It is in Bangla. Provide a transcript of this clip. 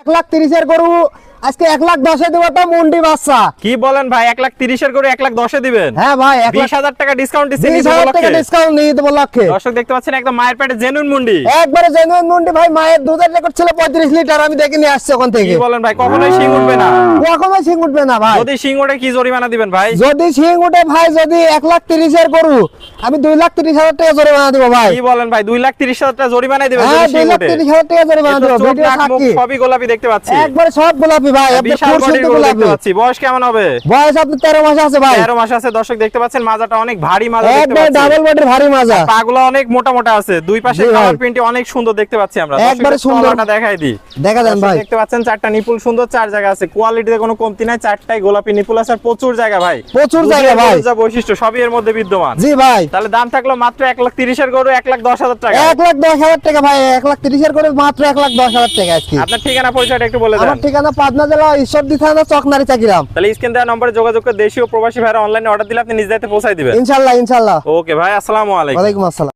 1,30,000 গরু আজকে 1,10,000 দেব একটা মুন্ডি বাচ্চা। কি বলেন ভাই, 1,30,000 করে 1,10,000 দিবেন? হ্যাঁ ভাই, 20,000 টাকা ডিসকাউন্ট দিচ্ছেন। 20,000 টাকা ডিসকাউন্ট নিয়ে দেব লক্ষে। দর্শক দেখতে পাচ্ছেন একদম মায়ের পেটে জেনুইন মুন্ডি, একবারে জেনুইন মুন্ডি ভাই। মায়ের দুধের রেকর্ড ছিল 35 লিটার, আমি দেখে নিয়ে আসছি ওখান থেকে। কি বলেন ভাই, কখনোই শিং উঠবে না? কখনোই শিং উঠবে না ভাই। যদি শিং ওঠে কি জরিমানা দিবেন ভাই? যদি শিং উঠে ভাই, যদি 1,30,000 গরু, আমি 2,30,000 টাকা জরিমানা দেব ভাই। কি বলেন ভাই, 2,30,000 টাকা জরিমানা দিবেন হ্যাঁ, যদি শিং ওঠে? 2,30,000 টাকা জরিমানা দেব। ভিডিও থাকি সবই গোলাপি দেখতে পাচ্ছি, একবারে সব গোলাপি ভাই। আপনি বিশাল খুব বডির সুন্দর গরু গোলাপি। দেখতে পাচ্ছি। বয়স কেমন হবে? বয়স আপনার 13 মাস আছে ভাই। 13 মাস আছে। দর্শক দেখতে পাচ্ছেন মাজাটা অনেক ভারী মাজা দেখতে একবার পাচ্ছি, ডাবল বডির ভারী মাজা। পাগুলো অনেক মোটা মোটা আছে, দুই পাশে জি ভাই। কালার প্রিন্টে অনেক সুন্দর দেখতে পাচ্ছি আমরা। একবারে সুন্দর। তলাটা দেখাই দিই, দেখা দেন ভাই। দেখতে পাচ্ছেন চারটা নিপুল সুন্দর, চার জায়গা আছে, কোয়ালিটিতে কোনো কমতি নাই, চারটাই গোলাপি নিপুল আছে, আর প্রচুর জায়গা ভাই, প্রচুর জায়গা ভাই। যা বৈশিষ্ট্য সবই এর মধ্যে বিদ্যমান। জি ভাই। তাহলে দাম থাকলো মাত্র 1,30,000 গরু 1,10,000 টাকা। 1,10,000 টাকা ভাই। 1,30,000 করে মাত্র 1,10,000 টাকা আজকে। আপনার ঠিকানা পরিচয়টা একটু বলে দেন। আমার ঠিকানা পাবনা জেলা ঈশ্বরদী থানা চকনারি চাকিরাম। তাহলে স্ক্রিন দেওয়া নম্বরে যোগাযোগ করে দেশীয় প্রবাসী ভাইরা অনলাইনে অর্ডার দিলে আপনি নিজ দায়িত্বে পৌঁছায় দিবেন। ইনশাআল্লাহ ইনশাআল্লাহ। ওকে ভাই, আসসালামু আলাইকুম। ওয়ালাইকুম আসসালাম।